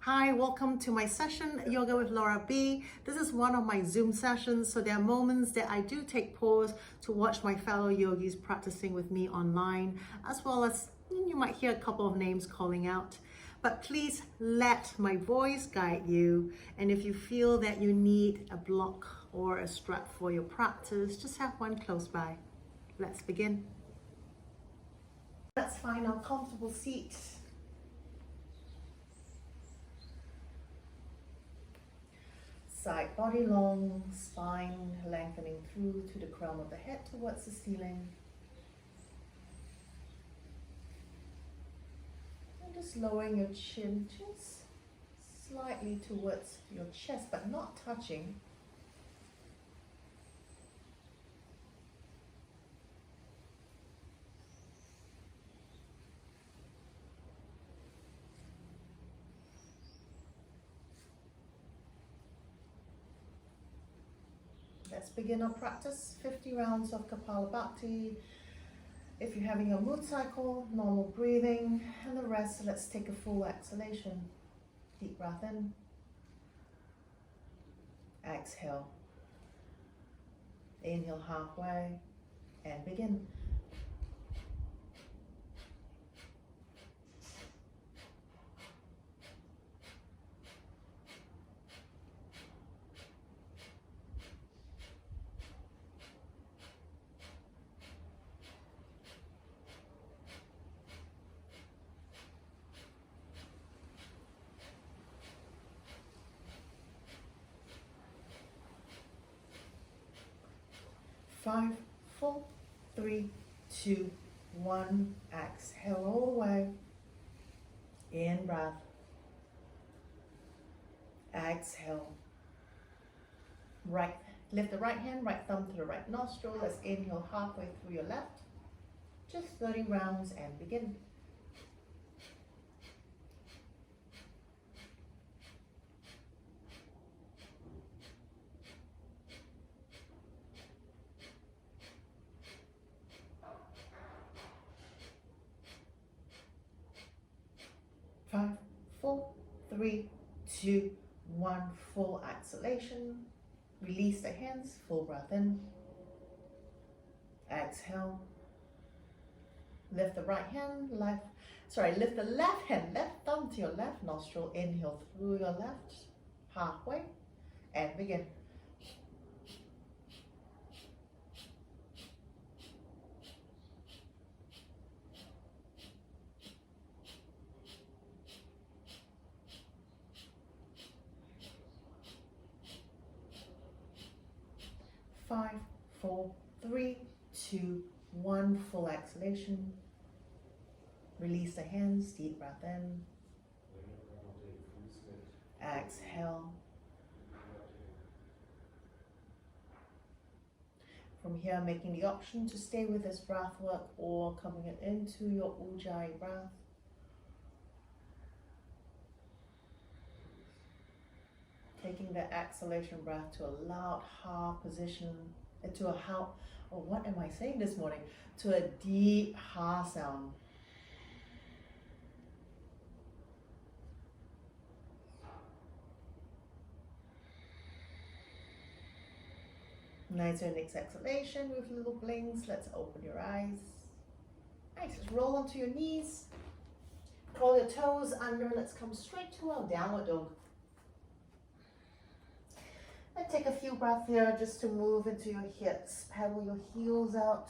Hi, welcome to my session, Yoga with Laura B. This is one of my Zoom sessions, so there are moments that I do take pause to watch my fellow yogis practicing with me online, as well as you might hear a couple of names calling out. But please let my voice guide you, and if you feel that you need a block or a strap for your practice, just have one close by. Let's begin. Let's find our comfortable seat. Side body long, spine lengthening through to the crown of the head towards the ceiling. And just lowering your chin just slightly towards your chest, but not touching. Let's begin our practice. 50 rounds of Kapalabhati. If you're having a mood cycle, normal breathing, and the rest, let's take a full exhalation. Deep breath in. Exhale. Inhale halfway and begin. Five, 4, 3, 2, 1. Exhale all the way. In breath. Exhale. Right. Lift the right hand, right thumb to the right nostril. Let's inhale halfway through your left. Just 30 rounds and begin. Five, 4, 3, 2, 1. Full exhalation. Release the hands. Full breath in. Exhale. Lift the right hand, lift the left hand, left thumb to your left nostril. Inhale through your left, halfway, and begin. Five, 4, 3, 2, 1. Full exhalation. Release the hands. Deep breath in. Exhale. From here, making the option to stay with this breath work or coming it into your Ujjayi breath. Taking the exhalation breath to a loud ha position, to a ha, oh, what am I saying this morning? To a deep ha sound. Nice, your next exhalation with little blinks. Let's open your eyes. Nice, just roll onto your knees. Roll your toes under. Let's come straight to our downward dog. And take a few breaths here just to move into your hips. Pedal your heels out.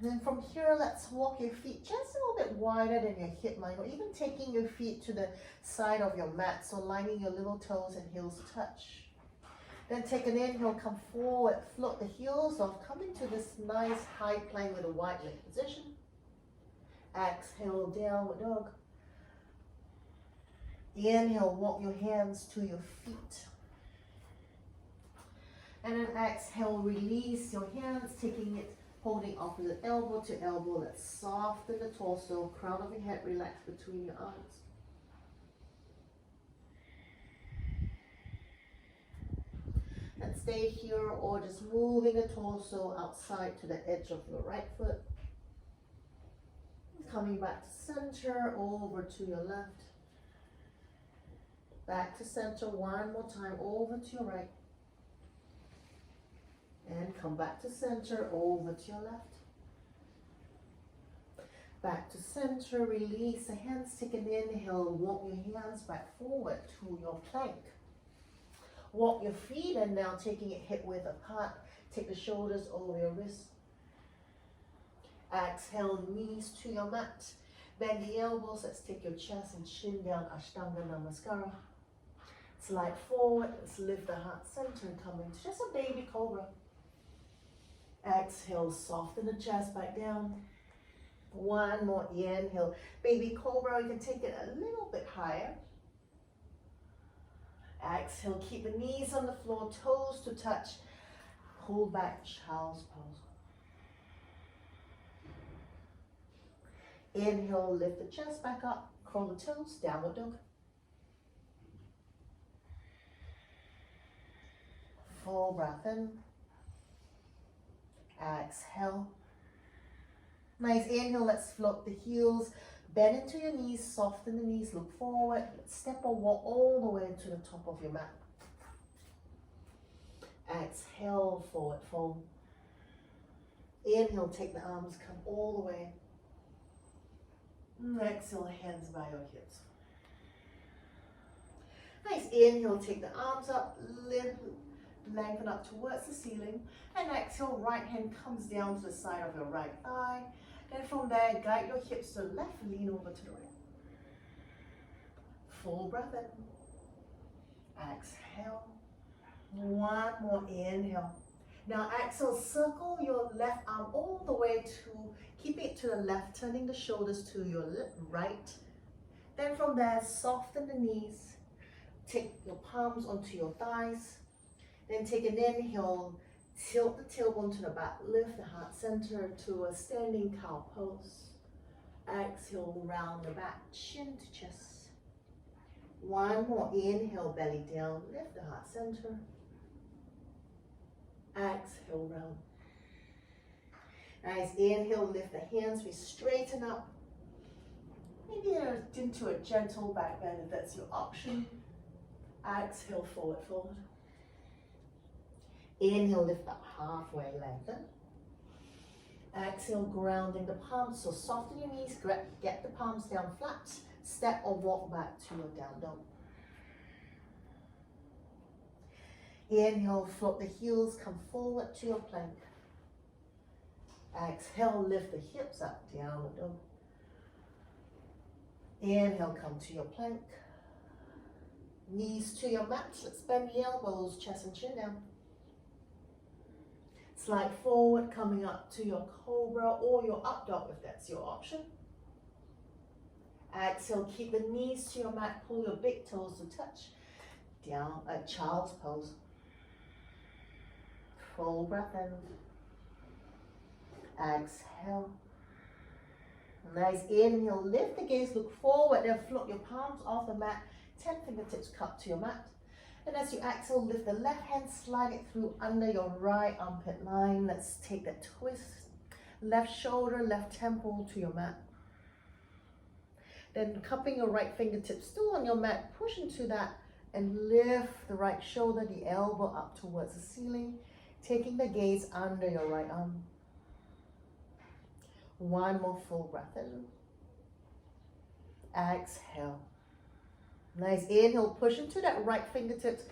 Then from here, let's walk your feet just a little bit wider than your hip line, or even taking your feet to the side of your mat, so lining your little toes and heels touch. Then take an inhale, come forward, float the heels off, come into this nice high plank with a wide leg position. Exhale, downward dog. Inhale, walk your hands to your feet. And then exhale, release your hands, taking it Holding opposite elbow to elbow. Let's soften the torso, crown of your head relax between your arms. And stay here, or just moving the torso outside to the edge of your right foot. Coming back to center, over to your left. Back to center one more time, over to your right. And come back to center, over to your left. Back to center, release the hands, take an inhale, walk your hands back forward to your plank. Walk your feet and now taking it hip width apart, take the shoulders over your wrists. Exhale, knees to your mat. Bend the elbows, let's take your chest and chin down, Ashtanga Namaskara. Slide forward, let's lift the heart center and come into just a baby cobra. Exhale, soften the chest back down. One more inhale. Baby cobra, you can take it a little bit higher. Exhale, keep the knees on the floor, toes to touch. Pull back, child's pose. Inhale, lift the chest back up, curl the toes, downward dog. Full breath in. Exhale. Nice inhale, let's float the heels. Bend into your knees, soften the knees, look forward. Step or walk all the way to the top of your mat. Exhale, forward fold. Inhale, take the arms, come all the way. Exhale, hands by your hips. Nice, inhale, take the arms up, lift, lengthen up towards the ceiling. And exhale, right hand comes down to the side of your right thigh. Then from there, guide your hips to the left, lean over to the right. Full breath in. Exhale. One more inhale. Now exhale, circle your left arm all the way to, keep it to the left, turning the shoulders to your right. Then from there, soften the knees. Take your palms onto your thighs. Then take an inhale, tilt the tailbone to the back, lift the heart center to a standing cow pose. Exhale, round the back, chin to chest. One more inhale, belly down, lift the heart center. Exhale, round. Nice, inhale, lift the hands, we straighten up. Maybe into a gentle back bend if that's your option. Exhale, forward fold. Inhale, lift up halfway, lengthen. Exhale, grounding the palms, so soften your knees, get the palms down flat. Step or walk back to your down dog. Inhale, float the heels, come forward to your plank. Exhale, lift the hips up, downward dog. Inhale, come to your plank. Knees to your mat, let's bend the elbows, chest and chin down. Slide forward, coming up to your cobra or your up dog if that's your option. Exhale, keep the knees to your mat, pull your big toes to touch. Down, child's pose. Full breath in. Exhale. Nice inhale, lift the gaze, look forward, then float your palms off the mat, 10 fingertips cup to your mat. And as you exhale, lift the left hand, slide it through under your right armpit line. Let's take that twist. Left shoulder, left temple to your mat. Then cupping your right fingertips still on your mat, push into that and lift the right shoulder, the elbow up towards the ceiling, taking the gaze under your right arm. One more full breath in. Exhale. Nice inhale, push into that right fingertips.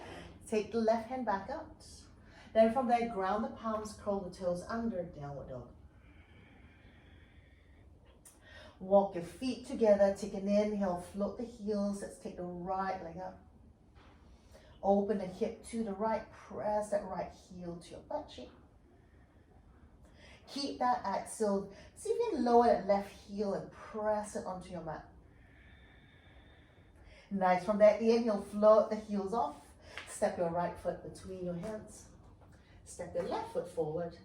Take the left hand back up. Then from there, ground the palms, curl the toes under, downward dog. Walk your feet together, take an inhale, float the heels. Let's take the right leg up. Open the hip to the right, press that right heel to your butt cheek. Keep that exhale. See if you can lower that left heel and press it onto your mat. Nice, from that inhale, float the heels off. Step your right foot between your hands. Step your left foot forward.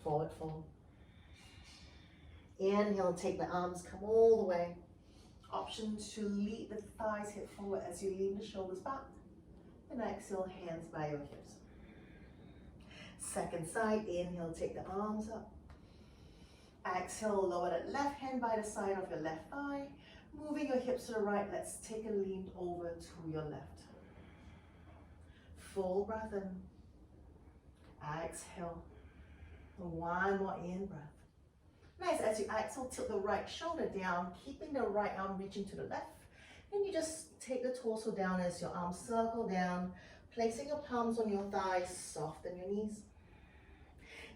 Forward fold. Inhale, take the arms, come all the way. Option to lead the thighs hip forward as you lean the shoulders back. And exhale, hands by your hips. Second side, inhale, take the arms up. Exhale, lower that left hand by the side of your left thigh. Moving your hips to the right, let's take a lean over to your left. Full breath in. Exhale. One more in breath. Nice, as you exhale, tilt the right shoulder down, keeping the right arm reaching to the left. And you just take the torso down as your arms circle down, placing your palms on your thighs, soften your knees.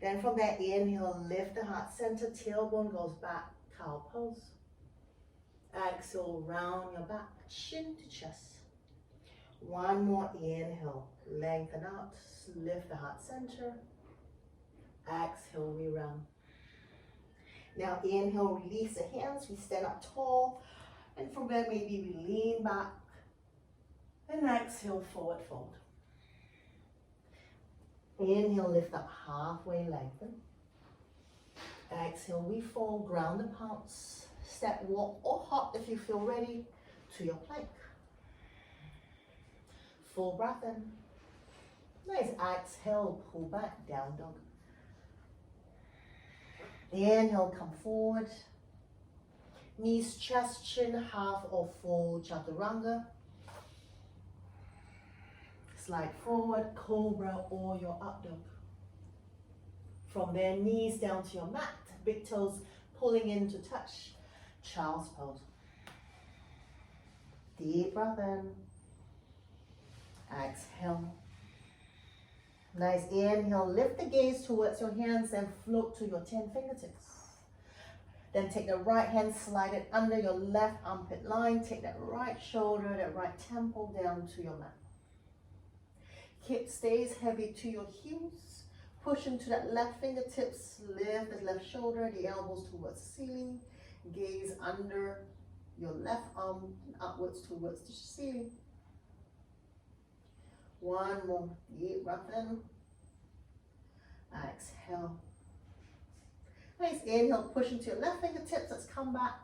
Then from there, inhale, lift the heart center, tailbone goes back, cow pose. Exhale, round your back, chin to chest. One more inhale, lengthen out, lift the heart center. Exhale, we round. Now inhale, release the hands, we stand up tall. And from there, maybe we lean back. And exhale, forward fold. Inhale, lift up halfway, lengthen. Exhale, we fold, ground the palms. Step, walk or hop if you feel ready to your plank. Full breath in. Nice, exhale, pull back, down dog. Inhale, come forward. Knees, chest, chin, half or full Chaturanga. Slide forward, cobra or your up dog. From there, knees down to your mat, big toes pulling in to touch. Child's pose. Deep breath in. Exhale. Nice inhale, lift the gaze towards your hands and float to your 10 fingertips. Then take the right hand, slide it under your left armpit line. Take that right shoulder, that right temple down to your mat. Hip stays heavy to your heels. Push into that left fingertips, lift the left shoulder, the elbows towards the ceiling. Gaze under your left arm and upwards towards the ceiling. One more deep breath in. Exhale. Nice inhale, push into your left fingertips. Let's come back.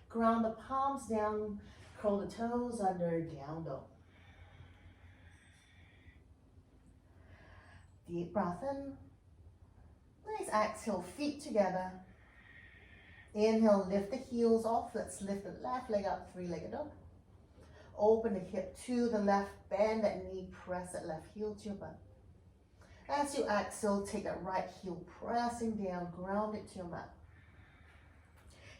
Ground the palms down, curl the toes under, down dog. Deep breath in. Nice exhale, feet together. Inhale, lift the heels off. Let's lift the left leg up, three-legged dog. Open the hip to the left, bend that knee, press that left heel to your butt. As you exhale, take that right heel, pressing down, ground it to your mat.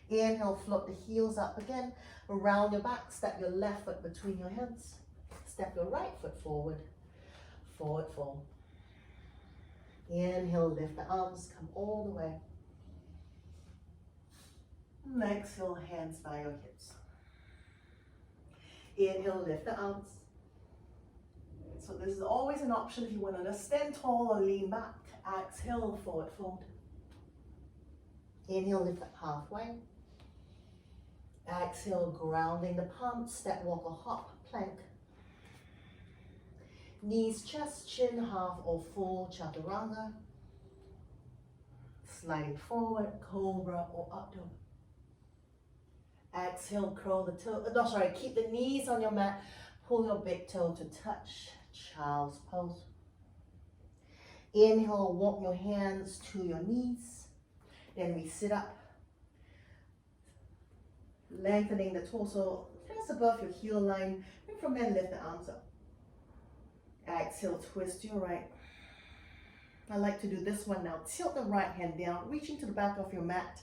Inhale, float the heels up again, around your back, step your left foot between your hands. Step your right foot forward, forward fold. Inhale, lift the arms, come all the way. And exhale, hands by your hips. Inhale, lift the arms. So this is always an option if you want to stand tall or lean back. Exhale, forward fold. Inhale, lift up halfway. Exhale, grounding the palms, step, walk or hop, plank. Knees, chest, chin, half or full Chaturanga. Sliding forward, cobra or up dog. Exhale, curl the toe, keep the knees on your mat. Pull your big toe to touch, child's pose. Inhale, walk your hands to your knees. Then we sit up. Lengthening the torso just above your heel line. And from there, lift the arms up. Exhale, twist to your right. I like to do this one now. Tilt the right hand down, reaching to the back of your mat.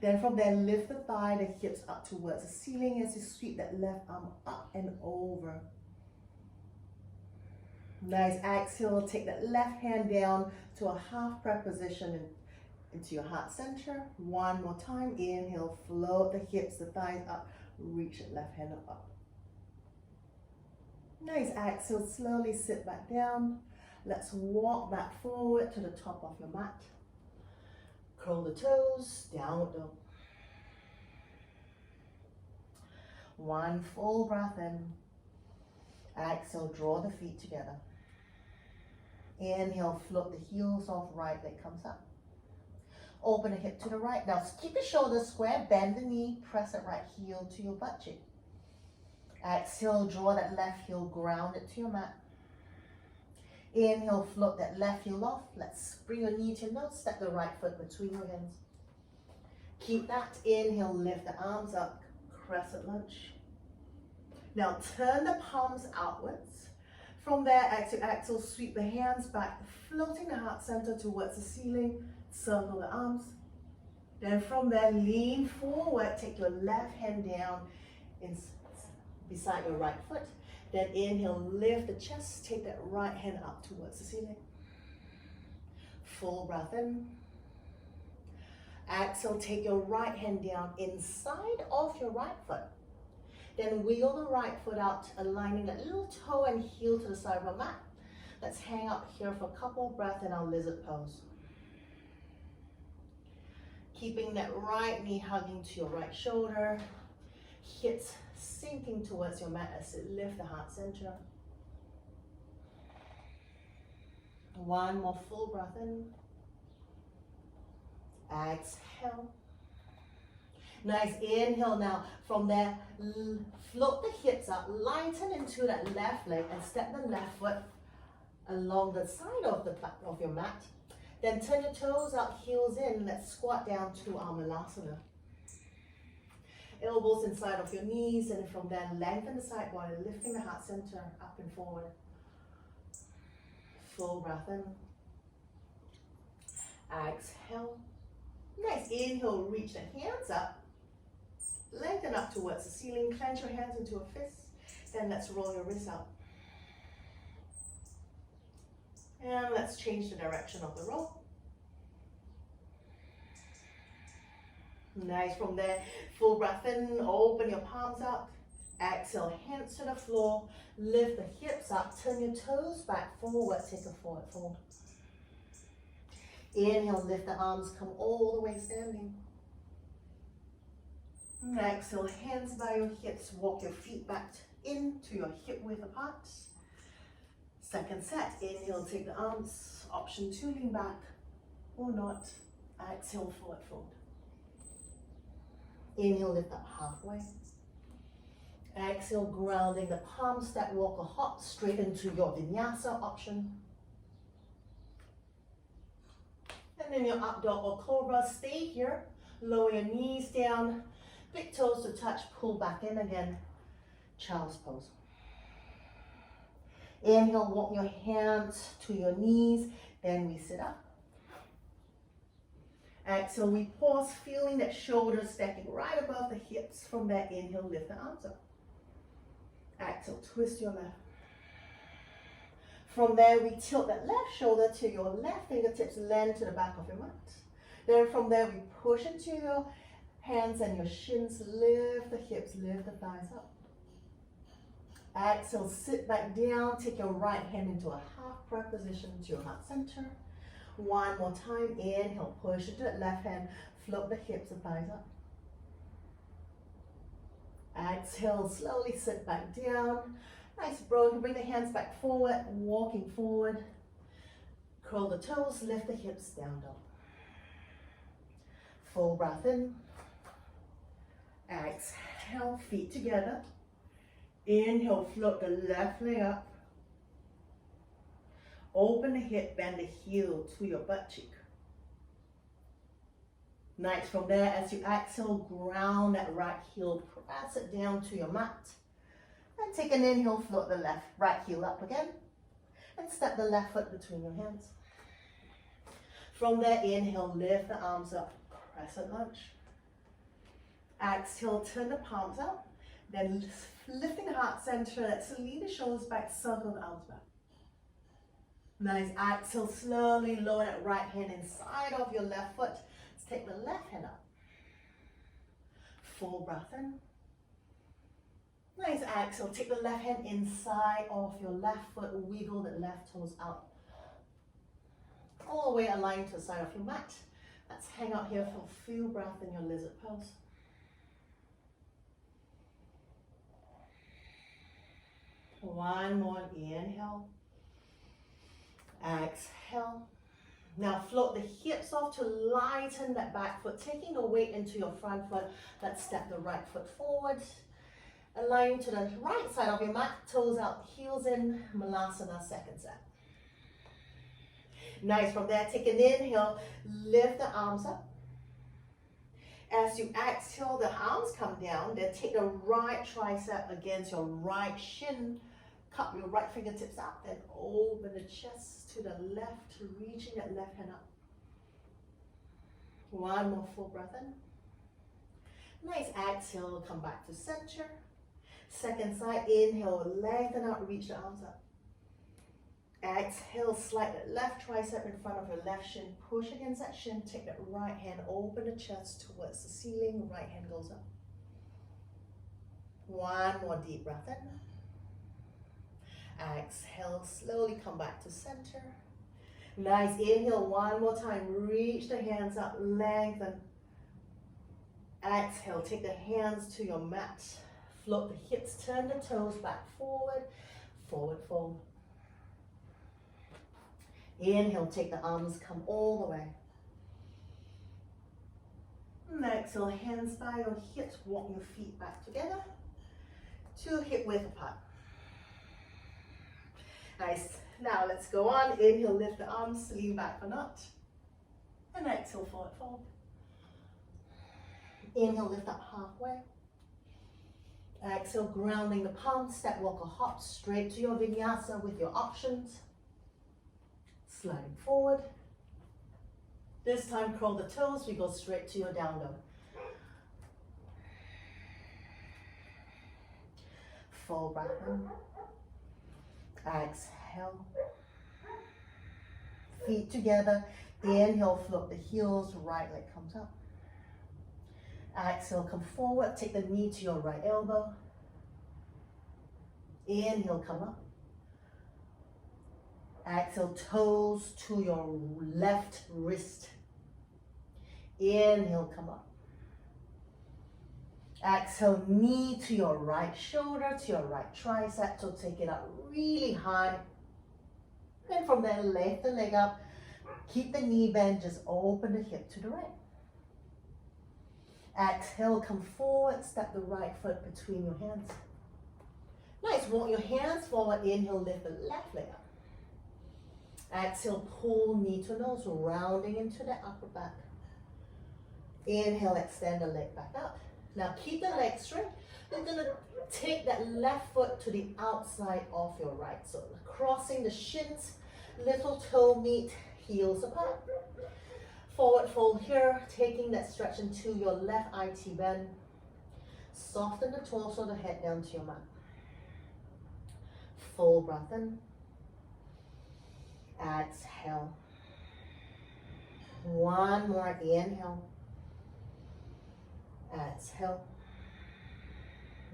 Then from there, lift the thigh, the hips up towards the ceiling as you sweep that left arm up and over. Nice, exhale, take that left hand down to a half prayer position into your heart center. One more time, inhale, float the hips, the thighs up, reach that left hand up. Nice, exhale, slowly sit back down. Let's walk back forward to the top of your mat. Curl the toes, downward dog. One full breath in. Exhale, draw the feet together. Inhale, float the heels off, right leg comes up. Open the hip to the right. Now keep the shoulders square, bend the knee, press that right heel to your butt cheek. Exhale, draw that left heel, ground it to your mat. Inhale, float that left heel off. Let's bring your knee to your nose, step the right foot between your hands. Keep that. Inhale, lift the arms up, Crescent Lunge. Now turn the palms outwards. From there, exhale, sweep the hands back, floating the heart center towards the ceiling, circle the arms. Then from there, lean forward, take your left hand down beside your right foot. Then inhale, lift the chest, take that right hand up towards the ceiling. Full breath in. Exhale, take your right hand down inside of your right foot. Then wheel the right foot out, aligning that little toe and heel to the side of your mat. Let's hang out here for a couple of breaths in our lizard pose. Keeping that right knee hugging to your right shoulder, hips sinking towards your mat as it lifts the heart center. One more full breath in. Exhale. Nice inhale now. From there, float the hips up, lighten into that left leg and step the left foot along the side of your mat. Then turn your toes out, heels in. Let's squat down to our Vinyasa. Elbows inside of your knees, and from there, lengthen the side body, lifting the heart center up and forward. Full breath in. Exhale. Nice inhale, reach the hands up. Lengthen up towards the ceiling, clench your hands into a fist. Then let's roll your wrists out. And let's change the direction of the roll. Nice. From there, full breath in, open your palms up. Exhale, hands to the floor. Lift the hips up, turn your toes back forward, take a forward fold. Inhale, lift the arms, come all the way standing. Exhale, hands by your hips, walk your feet back into your hip width apart. Second set, inhale, take the arms, option 2, lean back or not. Exhale, forward fold. Inhale, lift up halfway. Exhale, grounding the palms, step, walk or hop straight into your Vinyasa option. And then your up dog or cobra, stay here. Lower your knees down, big toes to touch, pull back in again. Child's pose. Inhale, walk your hands to your knees, then we sit up. Exhale, we pause, feeling that shoulders stacking right above the hips. From there, inhale, lift the arms up. Exhale, twist your left. From there, we tilt that left shoulder to your left fingertips, land to the back of your mat. Then from there, we push into your hands and your shins, lift the hips, lift the thighs up. Exhale, sit back down, take your right hand into a half prayer position to your heart center. One more time, inhale, push into that left hand, float the hips and thighs up. Exhale, slowly sit back down. Nice, bro. Bring the hands back forward, walking forward. Curl the toes, lift the hips, down dog. Full breath in. Exhale, feet together. Inhale, float the left leg up. Open the hip, bend the heel to your butt cheek. Nice. From there, as you exhale, ground that right heel, press it down to your mat. And take an inhale, float the right heel up again. And step the left foot between your hands. From there, inhale, lift the arms up, Crescent Lunge. Exhale, turn the palms up. Then lifting the heart center, let's lean the shoulders back, circle the arms back. Nice. Exhale, slowly lower that right hand inside of your left foot. Let's take the left hand up. Full breath in. Nice. Exhale, take the left hand inside of your left foot, wiggle the left toes out. All the way aligned to the side of your mat. Let's hang out here for a few breaths in your lizard pose. One more, inhale. Exhale. Now float the hips off to lighten that back foot, taking the weight into your front foot. Let's step the right foot forward. Align to the right side of your mat, toes out, heels in, Malasana, second set. Nice, from there, take an inhale, lift the arms up. As you exhale, the arms come down, then take the right tricep against your right shin, cup your right fingertips out, then open the chest to the left, reaching that left hand up. One more full breath in. Nice, exhale, come back to center. Second side, inhale, lengthen out, reach the arms up. Exhale, slide that left tricep in front of your left shin, push against that shin, take that right hand, open the chest towards the ceiling, right hand goes up. One more deep breath in. Exhale, slowly come back to center. Nice, inhale one more time, reach the hands up, lengthen. Exhale, take the hands to your mat. Float the hips, turn the toes back forward, forward fold. Inhale, take the arms, come all the way. And exhale, hands by your hips, walk your feet back together to hip width apart. Nice. Now let's go on. Inhale, lift the arms, lean back or not. And exhale, forward fold. Inhale, lift up halfway. Exhale, grounding the palms, step, walk, or hop straight to your vinyasa with your options. Sliding forward. This time, curl the toes, we go straight to your down dog. Full breath in. Exhale. Feet together. Inhale, float the heels, right leg comes up. Exhale, come forward, take the knee to your right elbow. Inhale, come up. Exhale, toes to your left wrist. Inhale, come up. Exhale, knee to your right shoulder, to your right tricep, so take it up really high. And from there, lift the leg up. Keep the knee bent, just open the hip to the right. Exhale, come forward, step the right foot between your hands. Nice, walk your hands forward, inhale, lift the left leg up. Exhale, pull knee to nose, rounding into the upper back. Inhale, extend the leg back out. Now keep the leg straight. You're gonna take that left foot to the outside of your right. So crossing the shins, little toe meet, heels apart. Forward fold here, taking that stretch into your left IT bend. Soften the torso, the head down to your mat. Full breath in. Exhale. One more inhale. Exhale.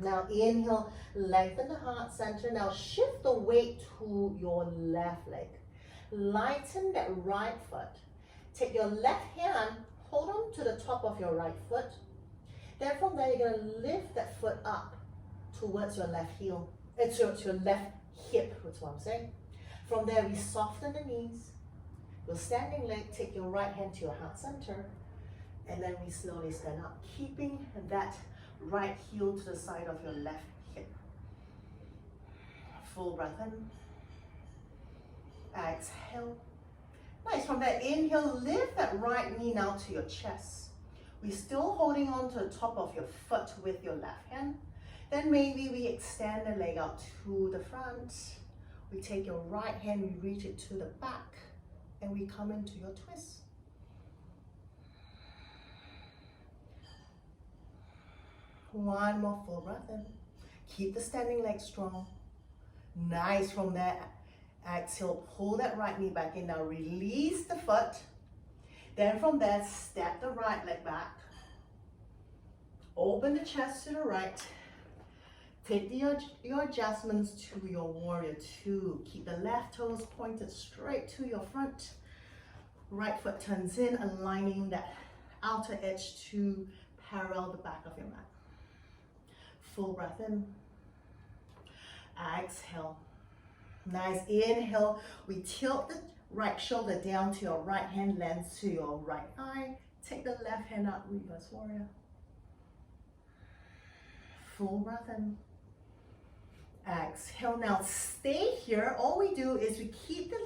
Now inhale, lengthen the heart center. Now shift the weight to your left leg. Lighten that right foot. Take your left hand, hold on to the top of your right foot. Then from there, you're going to lift that foot up towards your left heel. It's your left hip, that's what I'm saying. From there, we soften the knees. Your standing leg, take your right hand to your heart center. And then we slowly stand up, keeping that right heel to the side of your left hip. Full breath in. Exhale. Nice, from that inhale, lift that right knee now to your chest. We're still holding on to the top of your foot with your left hand. Then maybe we extend the leg out to the front. We take your right hand, we reach it to the back, and we come into your twist. One more full breath in. Keep the standing leg strong. Nice, from there. Exhale, pull that right knee back in. Now release the foot. Then from there, step the right leg back. Open the chest to the right. Take your adjustments to your warrior two. Keep the left toes pointed straight to your front. Right foot turns in, aligning that outer edge to parallel the back of your mat. Full breath in. Exhale. Nice, inhale, we tilt the Right shoulder down to your right hand, lands to your right thigh. Take the left hand up, reverse warrior. Full breath in. Exhale. Now stay here. All we do is we keep the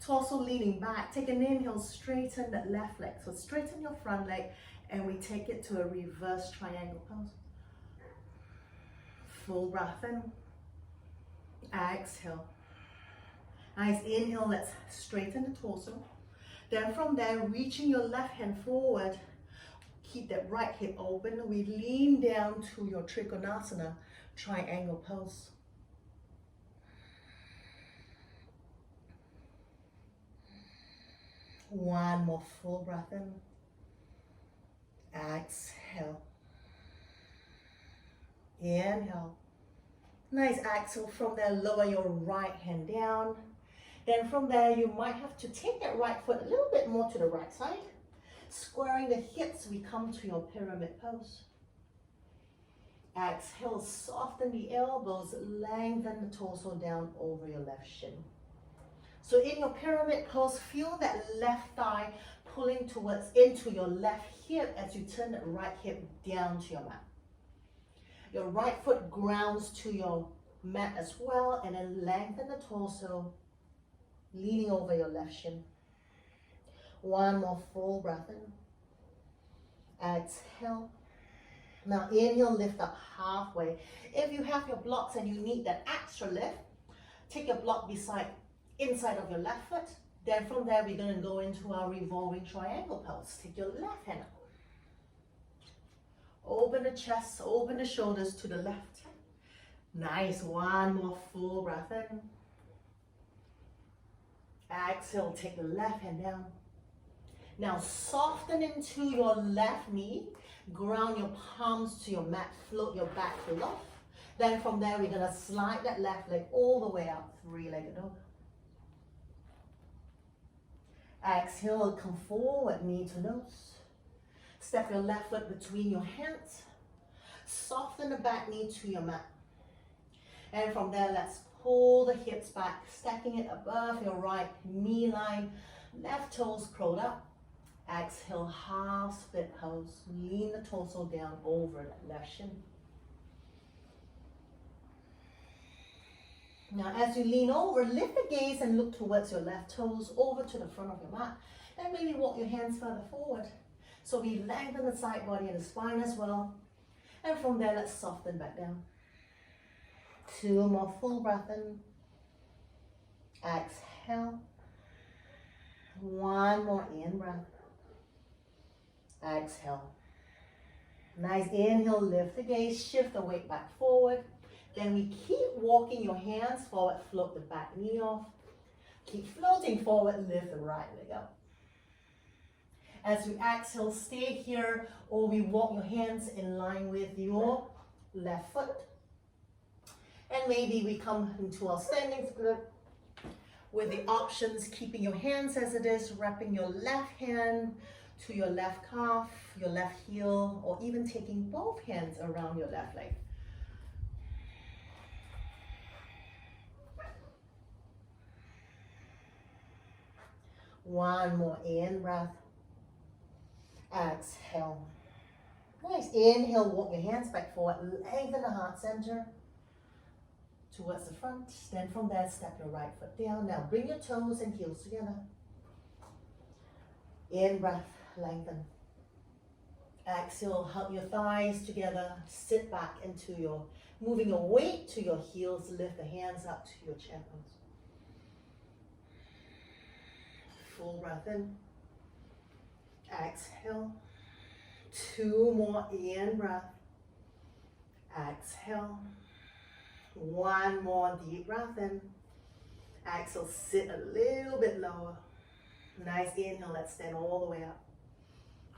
torso leaning back. Take an inhale, straighten that left leg. So straighten your front leg and we take it to a reverse triangle pose. Full breath in. Exhale. Nice inhale, let's straighten the torso. Then from there, reaching your left hand forward. Keep that right hip open. We lean down to your Trikonasana triangle pose. One more full breath in. Exhale. Inhale. Nice exhale. From there, lower your right hand down. Then from there, you might have to take that right foot a little bit more to the right side. Squaring the hips, we come to your pyramid pose. Exhale, soften the elbows, lengthen the torso down over your left shin. So in your pyramid pose, feel that left thigh pulling towards into your left hip as you turn that right hip down to your mat. Your right foot grounds to your mat as well, and then lengthen the torso, leaning over your left shin. One more full breath in. Exhale. Now inhale, lift up halfway. If you have your blocks and you need that extra lift, take your block inside of your left foot. Then from there, we're going to go into our revolving triangle pose. Take your left hand up. Open the chest, open the shoulders to the left. Nice. One more full breath in. Exhale, take the left hand down. Now soften into your left knee. Ground your palms to your mat. Float your back foot off. Then from there, we're going to slide that left leg all the way up. Three-legged dog. Exhale, come forward, knee to nose. Step your left foot between your hands. Soften the back knee to your mat. And from there, let's pull the hips back, stacking it above your right knee line. Left toes curled up. Exhale, half split pose. Lean the torso down over that left shin. Now as you lean over, lift the gaze and look towards your left toes over to the front of your mat. And maybe walk your hands further forward. So we lengthen the side body and the spine as well. And from there, let's soften back down. Two more full breath in. Exhale. One more in breath. Exhale. Nice inhale, lift the gaze, shift the weight back forward. Then we keep walking your hands forward, float the back knee off. Keep floating forward, lift the right leg up. As we exhale, stay here, or we walk your hands in line with your left foot. And maybe we come into our standing split with the options, keeping your hands as it is, wrapping your left hand to your left calf, your left heel, or even taking both hands around your left leg. One more in breath. Exhale. Nice. Inhale, walk your hands back forward, lengthen the heart center towards the front. Then from there, step your right foot down. Now bring your toes and heels together. In breath, lengthen. Exhale, hug your thighs together. Sit back into your, moving your weight to your heels. Lift the hands up to your chair pose. Full breath in. Exhale. Two more in breath. Exhale. One more deep breath in. Exhale, sit a little bit lower. Nice inhale, let's stand all the way up.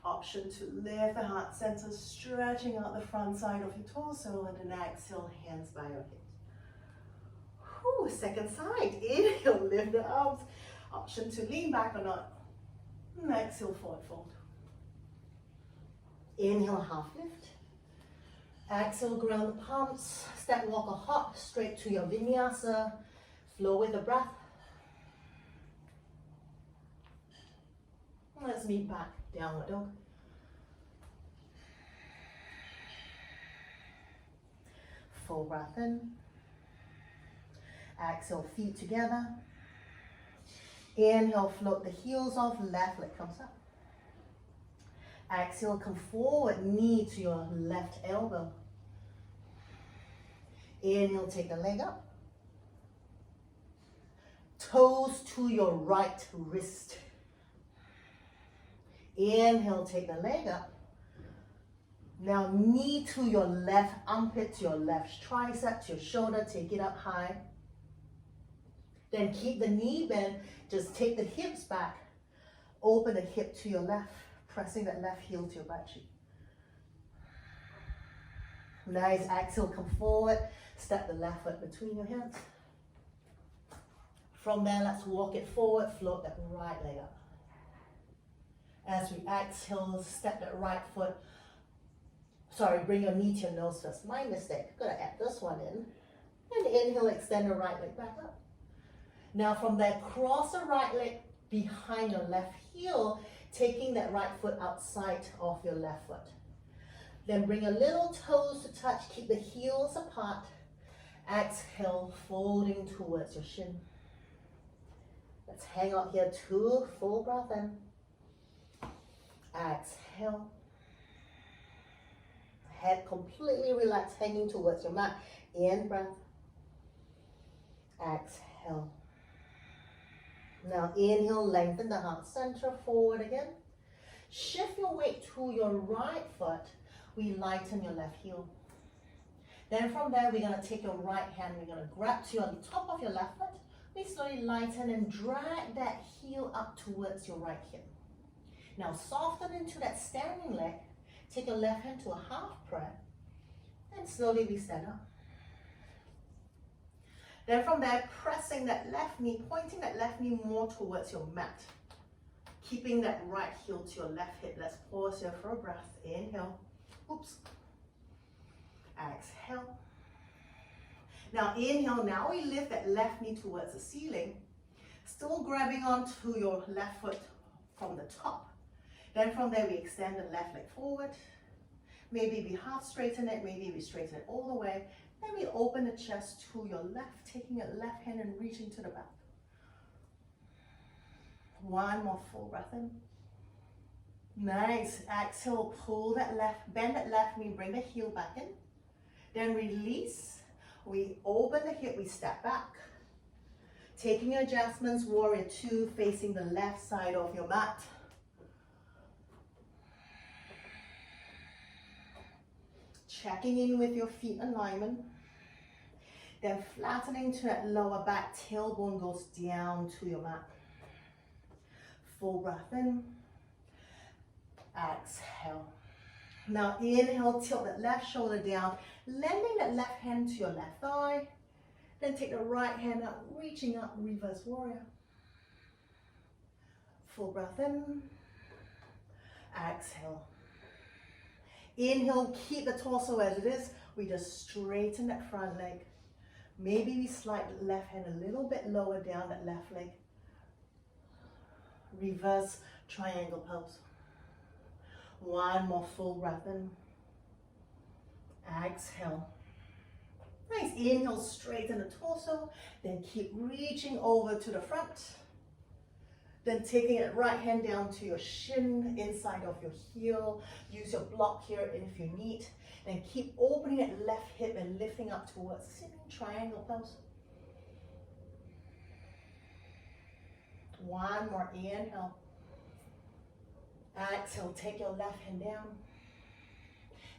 Option to lift the heart center, stretching out the front side of your torso, and then exhale, hands by your hips. Whew, second side. Inhale, lift the arms. Option to lean back or not. And exhale, forward fold. Inhale, half lift. Exhale, ground the palms. Step, walk, or hop straight to your Vinyasa. Flow with the breath. Let's meet back, downward dog. Full breath in. Exhale, feet together. Inhale, float the heels off, left leg comes up. Exhale, come forward, knee to your left elbow. Inhale, take the leg up. Toes to your right wrist. Inhale, take the leg up. Now knee to your left armpit, to your left tricep, to your shoulder, take it up high. Then keep the knee bent, just take the hips back. Open the hip to your left, pressing that left heel to your butt cheek. Nice, exhale, come forward, step the left foot between your hands. From there, let's walk it forward, float that right leg up. As we exhale, step that right foot. Sorry, bring your knee to your nose first. My mistake. Gotta add this one in. And inhale, extend the right leg back up. Now from there, cross the right leg behind your left heel, taking that right foot outside of your left foot. Then bring your little toes to touch, keep the heels apart. Exhale, folding towards your shin. Let's hang out here, 2 full breath in. Exhale. Head completely relaxed, hanging towards your mat. In breath. Exhale. Now inhale, lengthen the heart center, forward again. Shift your weight to your right foot. We lighten your left heel. Then from there, we're gonna take your right hand, we're gonna grab to your top of your left foot. We slowly lighten and drag that heel up towards your right hip. Now soften into that standing leg. Take your left hand to a half prayer. And slowly we stand up. Then from there, pressing that left knee, pointing that left knee more towards your mat. Keeping that right heel to your left hip. Let's pause here for a breath. Inhale. Oops. Exhale. Now inhale, now we lift that left knee towards the ceiling. Still grabbing onto your left foot from the top. Then from there, we extend the left leg forward. Maybe we half straighten it, maybe we straighten it all the way. Then we open the chest to your left, taking your left hand and reaching to the back. One more full breath in. Nice. Exhale, pull that left, bend that left knee, bring the heel back in. Then release. We open the hip, we step back. Taking your adjustments, warrior 2, facing the left side of your mat. Checking in with your feet alignment. Then flattening to that lower back, tailbone goes down to your mat. Full breath in. Exhale. Now inhale, tilt that left shoulder down, lending that left hand to your left thigh. Then take the right hand up, reaching up, reverse warrior. Full breath in. Exhale. Inhale, keep the torso as it is. We just straighten that front leg. Maybe we slide the left hand a little bit lower down that left leg. Reverse triangle pose. One more full breath in. Exhale. Nice. Inhale, straighten the torso. Then keep reaching over to the front. Then taking it right hand down to your shin, inside of your heel. Use your block here if you need. Then keep opening that left hip and lifting up towards sitting triangle pose. One more inhale. Exhale, take your left hand down.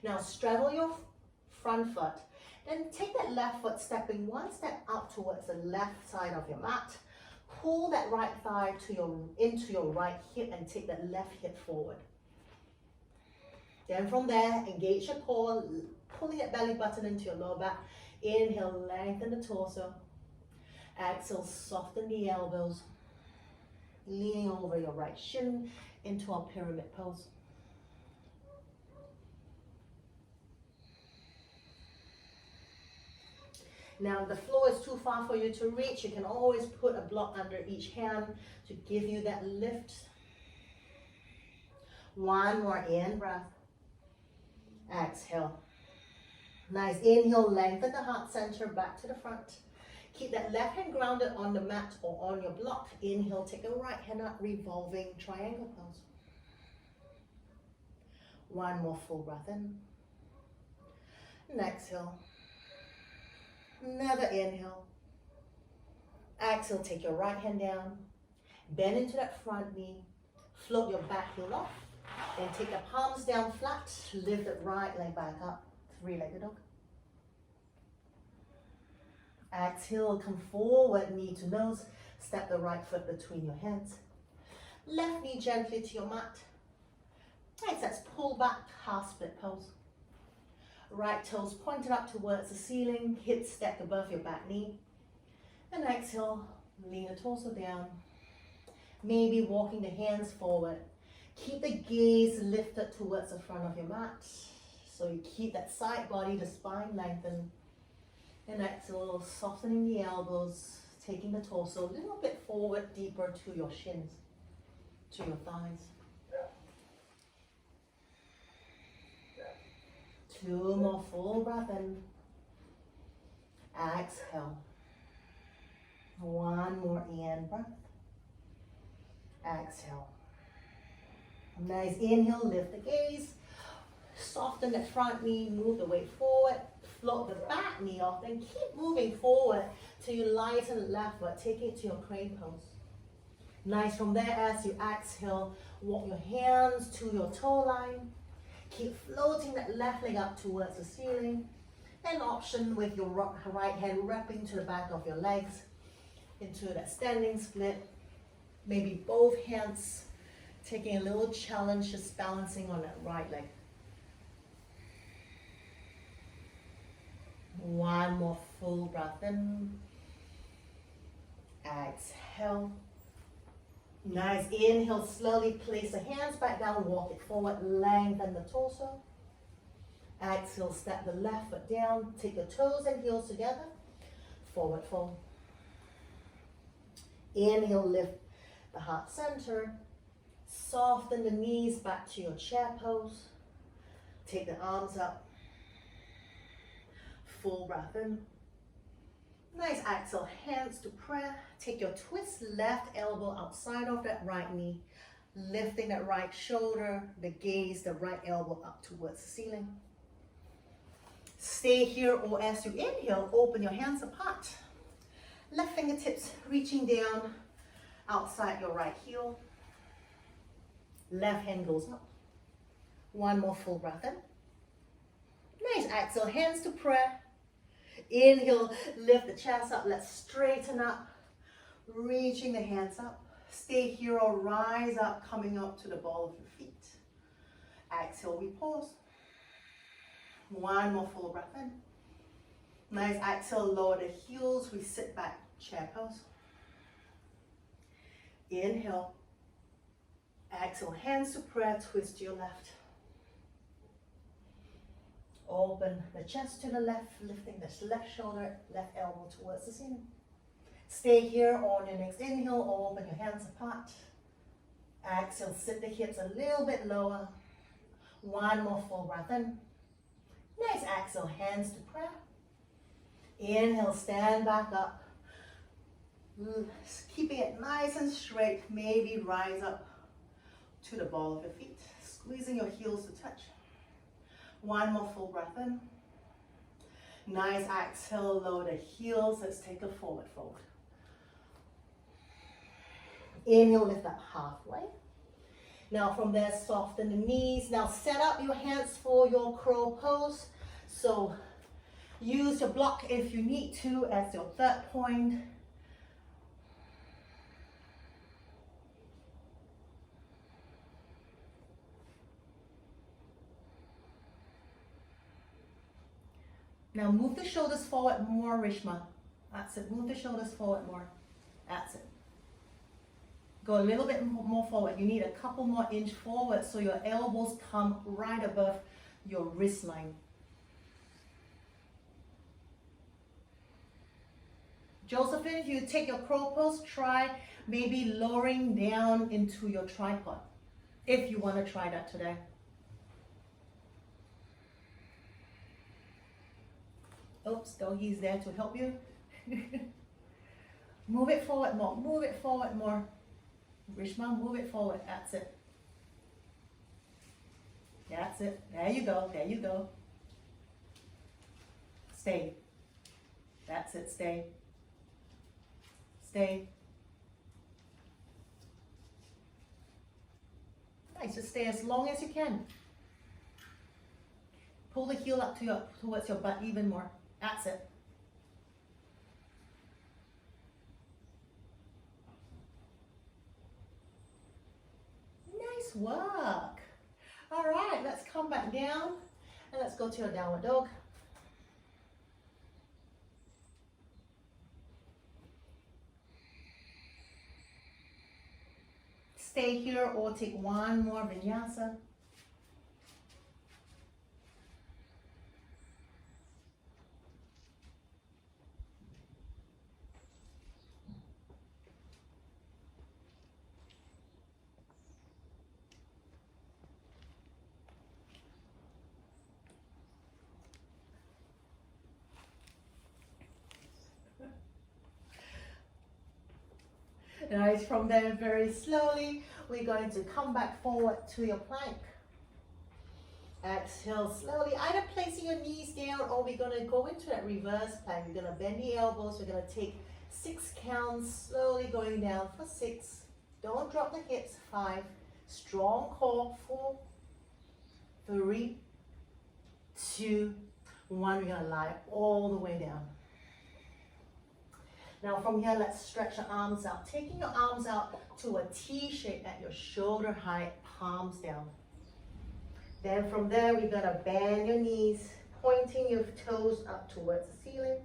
Now straddle your front foot. Then take that left foot, stepping one step out towards the left side of your mat. Pull that right thigh into your right hip and take that left hip forward. Then from there, engage your core, pulling that belly button into your lower back. Inhale, lengthen the torso. Exhale, soften the elbows. Leaning over your right shin into our pyramid pose. Now, if the floor is too far for you to reach, you can always put a block under each hand to give you that lift. One more in breath. Exhale. Nice. Inhale, lengthen the heart center back to the front. Keep that left hand grounded on the mat or on your block. Inhale, take the right hand up, revolving triangle pose. One more full breath in. And exhale. Another inhale. Exhale, take your right hand down. Bend into that front knee. Float your back heel off. Then take the palms down flat. Lift the right leg back up. Three-legged dog. Exhale, come forward, knee to nose. Step the right foot between your hands. Left knee gently to your mat. Nice, let's pull back, half split pose. Right toes pointed up towards the ceiling, hips stacked above your back knee. And exhale, lean the torso down. Maybe walking the hands forward. Keep the gaze lifted towards the front of your mat. So you keep that side body, the spine lengthened. And exhale, softening the elbows, taking the torso a little bit forward, deeper to your shins, to your thighs. Two more full breath in. Exhale. One more in breath. Exhale. Nice inhale, lift the gaze. Soften the front knee, move the weight forward. Float the back knee off, then keep moving forward till you lighten the left foot. Take it to your crane pose. Nice. From there, as you exhale, walk your hands to your toe line. Keep floating that left leg up towards the ceiling. An option with your right hand wrapping to the back of your legs into that standing split. Maybe both hands taking a little challenge, just balancing on that right leg. One more full breath in. Exhale. Nice. Inhale, slowly place the hands back down, walk it forward, lengthen the torso. Exhale, step the left foot down, take the toes and heels together, forward fold. Inhale, lift the heart center, soften the knees back to your chair pose. Take the arms up, full breath in. Nice. Exhale, hands to prayer. Take your twist left elbow outside of that right knee, lifting that right shoulder, the gaze, the right elbow up towards the ceiling. Stay here, or as you inhale, open your hands apart. Left fingertips reaching down outside your right heel. Left hand goes up. One more full breath in. Nice. Exhale, hands to prayer. Inhale, lift the chest up. Let's straighten up. Reaching the hands up. Stay here or rise up, coming up to the ball of your feet. Exhale, we pause. One more full breath in. Nice. Exhale, lower the heels. We sit back, chair pose. Inhale. Exhale, hands to prayer, twist to your left. Open the chest to the left, lifting this left shoulder, left elbow towards the ceiling. Stay here. On your next inhale, open your hands apart. Exhale, sit the hips a little bit lower. One more full breath in. Nice. Exhale, hands to prayer. Inhale, stand back up. Keeping it nice and straight. Maybe rise up to the ball of your feet. Squeezing your heels to touch. One more full breath in. Nice. Exhale, lower the heels. Let's take a forward fold. Inhale, lift up halfway. Now from there, soften the knees. Now set up your hands for your crow pose. So use your block if you need to as your third point. Now move the shoulders forward more, Rishma. That's it. Move the shoulders forward more. That's it. Go a little bit more forward. You need a couple more inch forward so your elbows come right above your wrist line. Josephine, if you take your crow pose, try maybe lowering down into your tripod. if you want to try that today. Oops, doggy's there to help you. Move it forward more, move it forward more. Rishma, move it forward, that's it. That's it, there you go, there you go. Stay. That's it, stay. Stay. Nice, just stay as long as you can. Pull the heel up to towards your butt even more. That's it. Nice work. All right, let's come back down and let's go to your downward dog. Stay here or take one more vinyasa. Nice, from there very slowly, we're going to come back forward to your plank. Exhale slowly, either placing your knees down or we're going to go into that reverse plank. We're going to bend the elbows, we're going to take 6 counts, slowly going down for 6. Don't drop the hips, 5. Strong core, 4, 3, 2, 1. We're going to lie all the way down. Now from here, let's stretch your arms out. Taking your arms out to a T shape at your shoulder height, palms down. Then from there, we're gonna bend your knees, pointing your toes up towards the ceiling.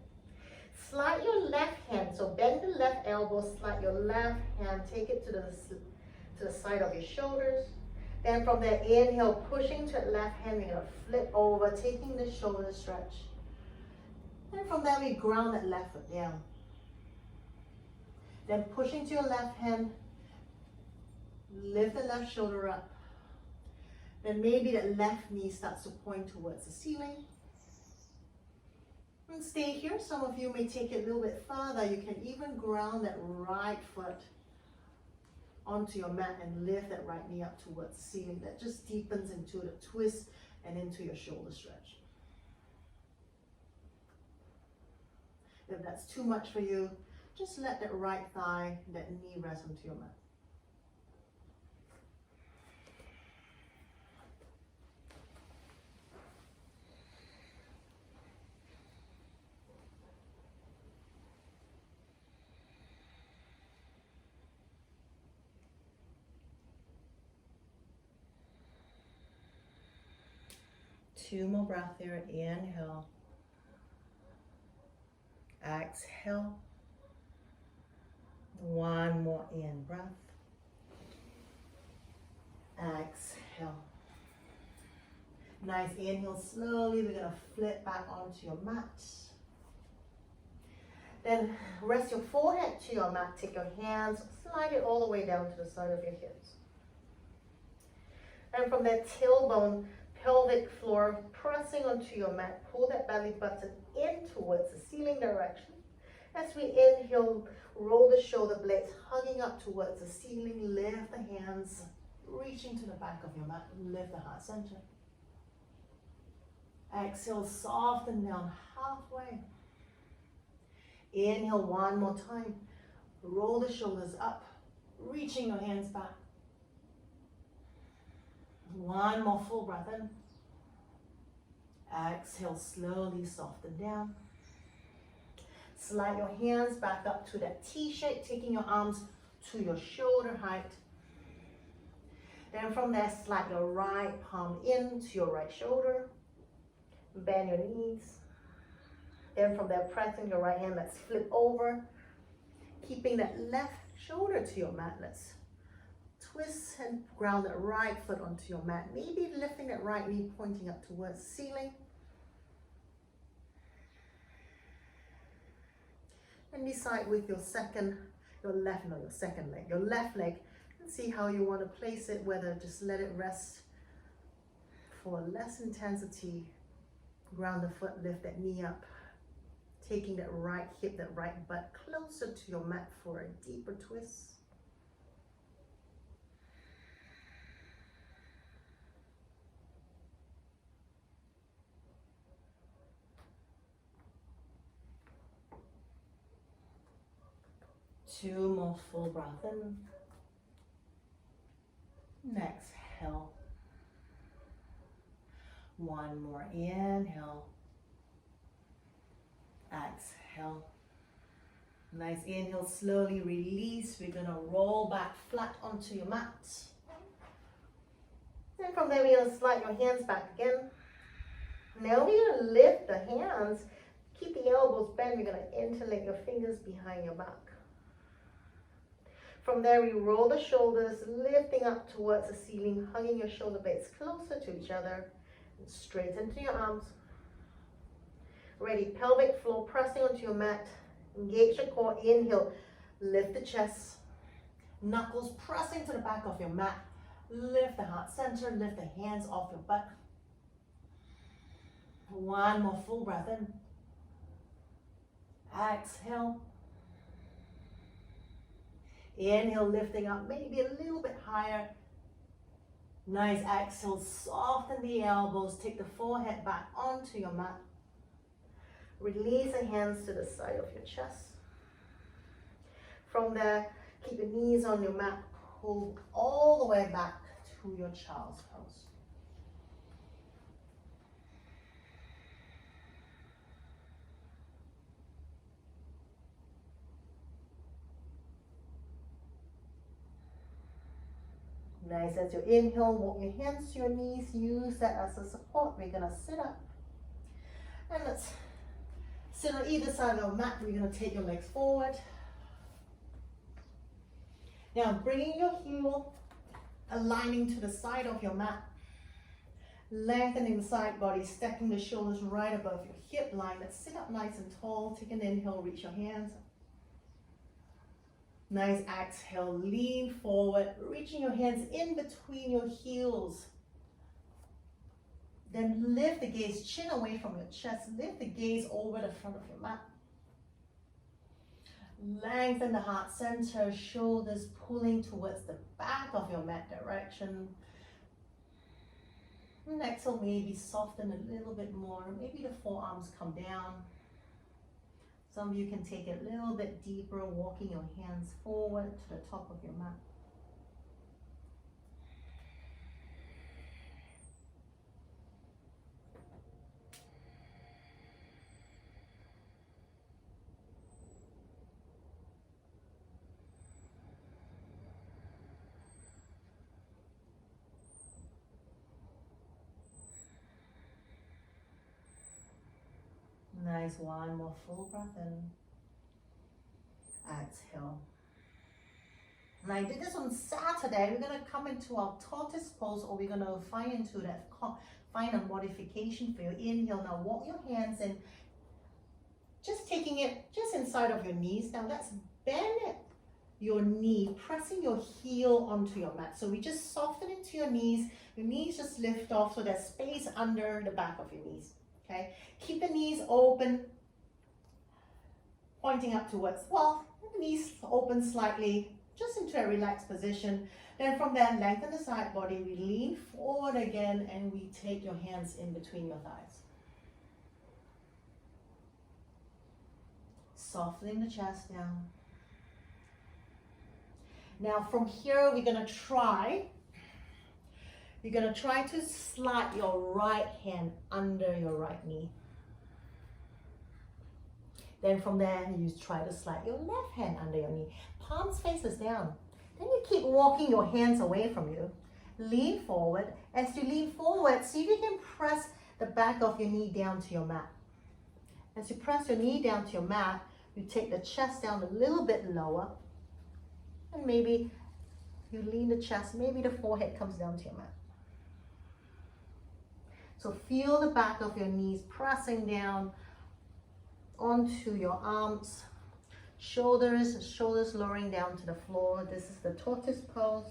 Slide your left hand, so bend the left elbow, slide your left hand, take it to the side of your shoulders. Then from there, inhale, pushing to the left hand, we're gonna flip over, taking the shoulder stretch. And from there, we ground that left foot down. Then pushing to your left hand, lift the left shoulder up. Then maybe the left knee starts to point towards the ceiling. And stay here. Some of you may take it a little bit further. You can even ground that right foot onto your mat and lift that right knee up towards the ceiling. That just deepens into the twist and into your shoulder stretch. If that's too much for you, just let that right thigh, that knee rest onto your mat. Two more breaths here. Inhale. Exhale. One more in breath. Exhale. Nice inhale slowly. We're going to flip back onto your mat. Then rest your forehead to your mat. Take your hands, slide it all the way down to the side of your hips. And from that tailbone, pelvic floor, pressing onto your mat, pull that belly button in towards the ceiling direction. As we inhale, roll the shoulder blades, hugging up towards the ceiling, lift the hands, reaching to the back of your mat, lift the heart center. Exhale, soften down halfway. Inhale one more time, roll the shoulders up, reaching your hands back. One more full breath in. Exhale, slowly soften down. Slide your hands back up to that T shape, taking your arms to your shoulder height. Then from there, slide your right palm into your right shoulder. Bend your knees. Then from there, pressing your right hand, let's flip over. Keeping that left shoulder to your mat, let's twist and ground that right foot onto your mat. Maybe lifting that right knee, pointing up towards the ceiling. And decide with your left leg, your left leg, See how you want to place it, whether just let it rest for less intensity. Ground the foot, lift that knee up. Taking that right hip, that right butt closer to your mat for a deeper twist. Two more full breath in. And exhale. One more inhale. Exhale. Nice inhale, slowly release. We're gonna roll back flat onto your mat. Then from there, we're gonna slide your hands back again. Now we're gonna lift the hands. Keep the elbows bent. We're gonna interlace your fingers behind your back. From there, we roll the shoulders, lifting up towards the ceiling, hugging your shoulder blades closer to each other. And straighten to your arms. Ready, pelvic floor pressing onto your mat. Engage your core, inhale, lift the chest. Knuckles pressing to the back of your mat. Lift the heart center, lift the hands off your butt. One more full breath in. Exhale. Inhale, lifting up, maybe a little bit higher. Nice exhale, soften the elbows, take the forehead back onto your mat. Release the hands to the side of your chest. From there, keep your knees on your mat, pull all the way back to your child's pose. Nice, as you inhale, walk your hands to your knees, use that as a support. We're gonna sit up. And let's sit on either side of the mat. We're gonna take your legs forward. Now bringing your heel, aligning to the side of your mat. Lengthening the side body, stacking the shoulders right above your hip line. Let's sit up nice and tall. Take an inhale, reach your hands. Nice exhale, lean forward, reaching your hands in between your heels. Then lift the gaze, chin away from your chest. Lift the gaze over the front of your mat. Lengthen the heart center, shoulders pulling towards the back of your mat direction. And exhale, maybe soften a little bit more. Maybe the forearms come down. Some of you can take it a little bit deeper, walking your hands forward to the top of your mat. Nice, one more full breath in. Exhale. And I did this on Saturday. We're going to come into our tortoise pose, or we're going to find into that, find a modification for your inhale. Now walk your hands in, just taking it just inside of your knees. Now let's bend your knee, pressing your heel onto your mat. So we just soften into your knees just lift off, so there's space under the back of your knees. Okay, keep the knees open, pointing up towards, well, the knees open slightly, just into a relaxed position. Then from there, lengthen the side body, we lean forward again, and we take your hands in between your thighs. Softening the chest down. Now from here, we're gonna try to slide your right hand under your right knee. Then from there, you try to slide your left hand under your knee. Palms faces down. Then you keep walking your hands away from you. Lean forward. As you lean forward, see if you can press the back of your knee down to your mat. As you press your knee down to your mat, you take the chest down a little bit lower. And maybe you lean the chest, maybe the forehead comes down to your mat. So feel the back of your knees pressing down onto your arms, shoulders lowering down to the floor. This is the tortoise pose.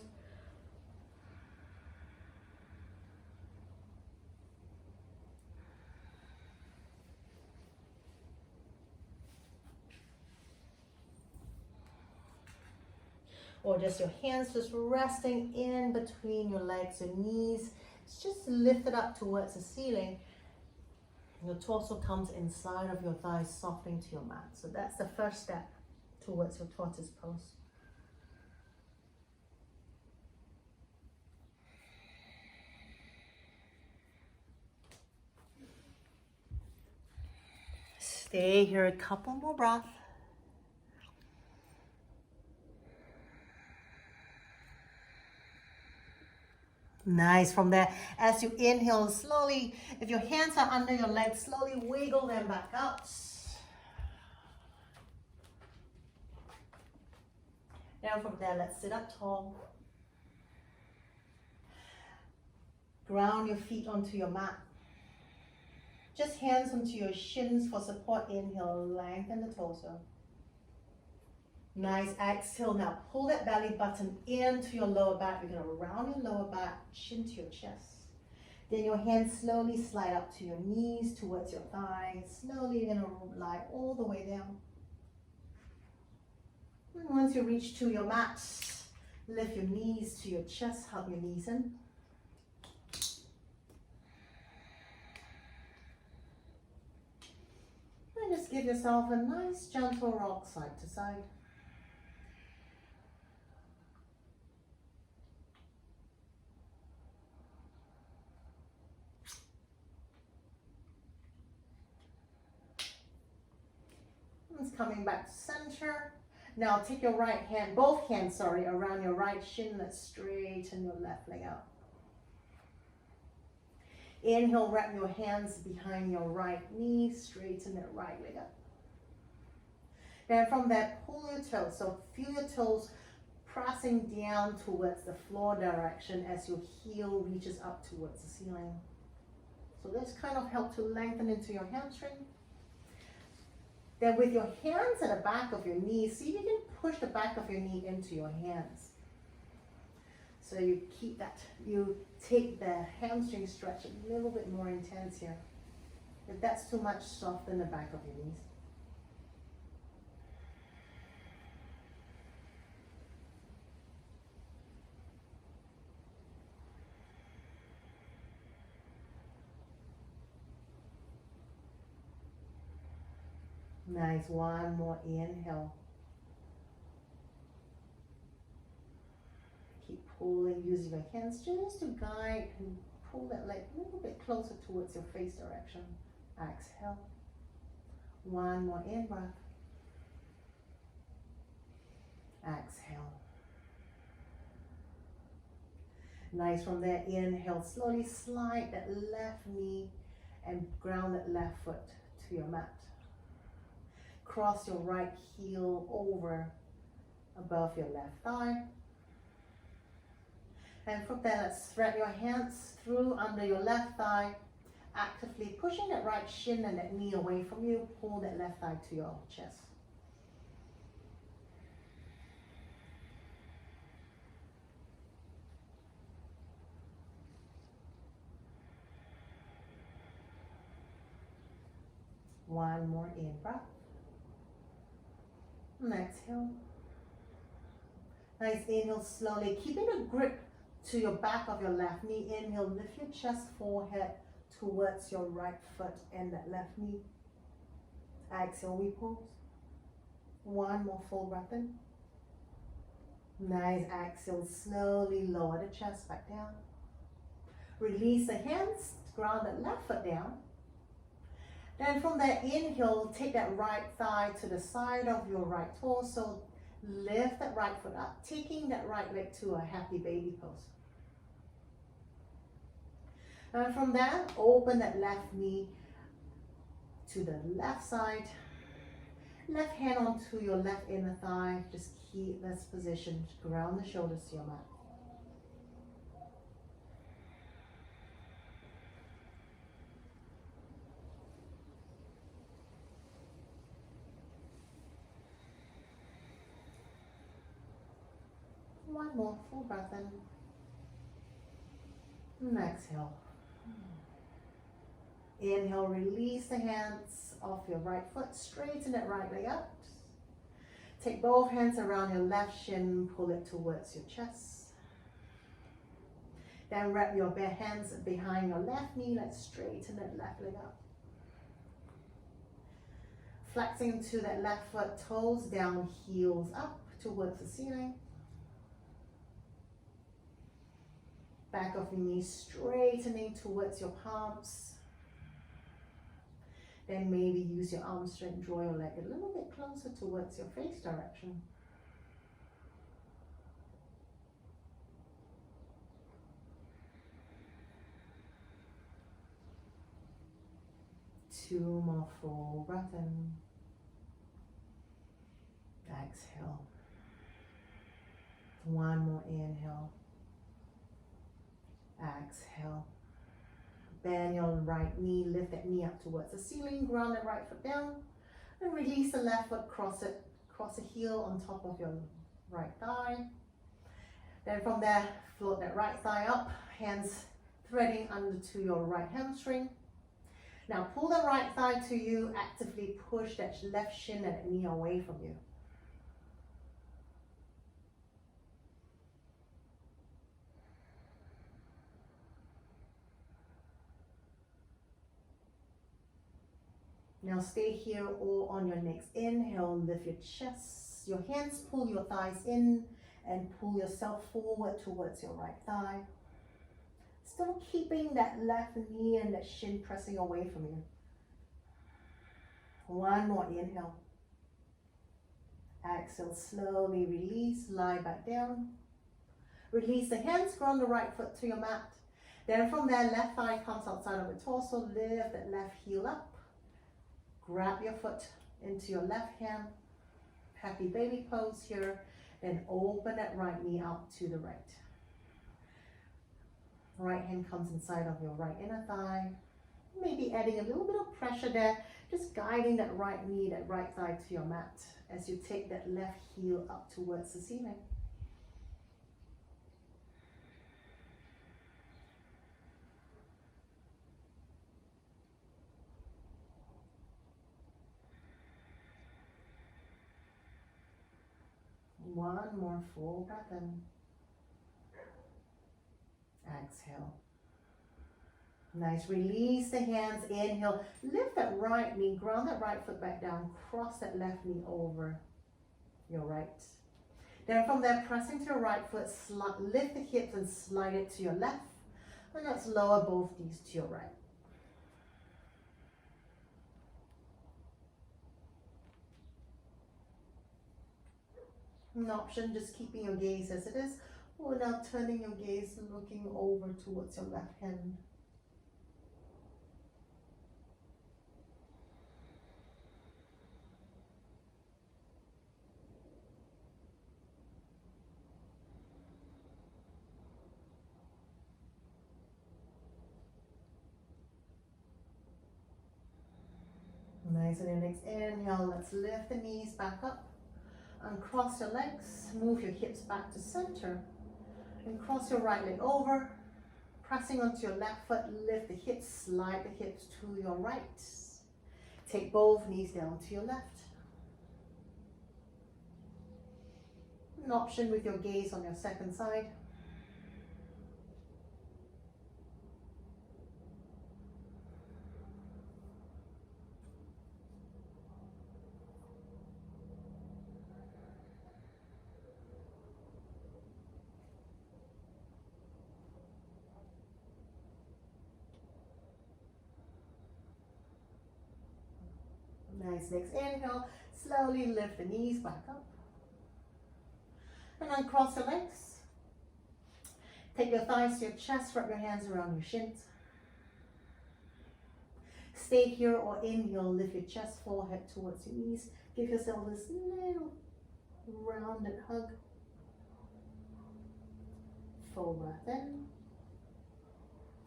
or just your hands just resting in between your legs, your knees. It's just lift it up towards the ceiling. Your torso comes inside of your thighs, softening to your mat. So that's the first step towards your tortoise pose. Stay here a couple more breaths. Nice. From there, as you inhale slowly, if your hands are under your legs, slowly wiggle them back out. And from there, let's sit up tall. Ground your feet onto your mat. Just hands onto your shins for support. Inhale, lengthen the torso. Nice. Exhale. Now pull that belly button into your lower back. You're going to round your lower back, chin to your chest. Then your hands slowly slide up to your knees, towards your thighs. Slowly you're going to lie all the way down. And once you reach to your mat, lift your knees to your chest, hug your knees in. And just give yourself a nice gentle rock side to side. It's coming back to center. Now take your right hand, both hands, around your right shin. Let's straighten your left leg out. Inhale, wrap your hands behind your right knee, straighten that right leg up. Then from there, pull your toes. So feel your toes pressing down towards the floor direction as your heel reaches up towards the ceiling. So this kind of helps to lengthen into your hamstring. Then with your hands at the back of your knees, see if you can push the back of your knee into your hands. So you keep that, you take the hamstring stretch a little bit more intense here. If that's too much, soften the back of your knees. Nice. One more inhale. Keep pulling, using your hands just to guide and pull that leg a little bit closer towards your face direction. Exhale. One more in breath. Exhale. Nice. From there, inhale. Slowly slide that left knee and ground that left foot to your mat. Cross your right heel over above your left thigh. And from there, let's thread your hands through under your left thigh, actively pushing that right shin and that knee away from you. Pull that left thigh to your chest. One more in breath. And exhale. Nice. Inhale slowly, keeping a grip to your back of your left knee. Inhale, lift your chest, forehead towards your right foot and that left knee. Exhale, we pause. One more full breath in. Nice. Exhale, slowly lower the chest back down. Release the hands, ground that left foot down. Then from that inhale, take that right thigh to the side of your right torso. Lift that right foot up, taking that right leg to a happy baby pose. And from there, open that left knee to the left side. Left hand onto your left inner thigh. Just keep this position. Ground the shoulders to your mat. One more full breath in. And exhale. Inhale, release the hands off your right foot, straighten that right leg up. Take both hands around your left shin, pull it towards your chest. Then wrap your bare hands behind your left knee, let's straighten that left leg up. Flexing into that left foot, toes down, heels up towards the ceiling. Back of your knees straightening towards your palms. Then maybe use your arm strength, draw your leg a little bit closer towards your face direction. Two more full breath in. Exhale. One more inhale. Exhale. Bend your right knee, lift that knee up towards the ceiling, ground that right foot down, and release the left foot, cross the heel on top of your right thigh. Then from there, float that right thigh up, hands threading under to your right hamstring. Now pull the right thigh to you, actively push that left shin and that knee away from you. Now stay here or on your next inhale, lift your chest, your hands pull your thighs in and pull yourself forward towards your right thigh. Still keeping that left knee and that shin pressing away from you. One more inhale. Exhale, slowly release, lie back down. Release the hands, ground the right foot to your mat. Then from there, left thigh comes outside of the torso, lift that left heel up. Grab your foot into your left hand, happy baby pose here, then open that right knee out to the right. Right hand comes inside of your right inner thigh, maybe adding a little bit of pressure there, just guiding that right knee, that right thigh to your mat as you take that left heel up towards the ceiling. One more full breath in. Exhale. Nice. Release the hands. Inhale. Lift that right knee. Ground that right foot back down. Cross that left knee over your right. Then from there, pressing to your right foot, lift the hips and slide it to your left. And let's lower both knees to your right. An option, just keeping your gaze as it is, or now turning your gaze, looking over towards your left hand. Nice, and then next inhale, let's lift the knees back up. Uncross your legs, move your hips back to center, and cross your right leg over, pressing onto your left foot, lift the hips, slide the hips to your right. Take both knees down to your left. An option with your gaze on your second side. Nice, next inhale, slowly lift the knees back up. And uncross the legs. Take your thighs to your chest, wrap your hands around your shins. Stay here or inhale, lift your chest, forehead towards your knees. Give yourself this little rounded hug. Full breath in.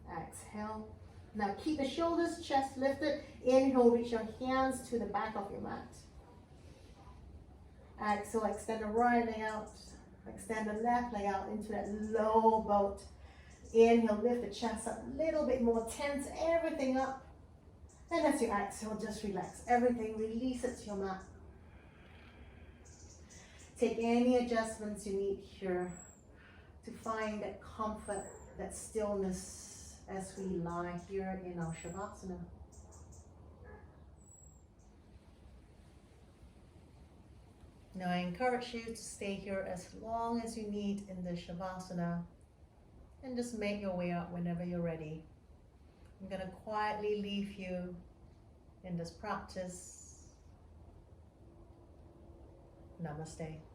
Exhale. Now keep the shoulders, chest lifted. Inhale, reach your hands to the back of your mat. Exhale, extend the right leg out. Extend the left leg out into that low boat. Inhale, lift the chest up a little bit more. Tense everything up. And as you exhale, just relax everything. Release it to your mat. Take any adjustments you need here to find that comfort, that stillness as we lie here in our Shavasana. Now I encourage you to stay here as long as you need in the Shavasana and just make your way up whenever you're ready. I'm going to quietly leave you in this practice. Namaste.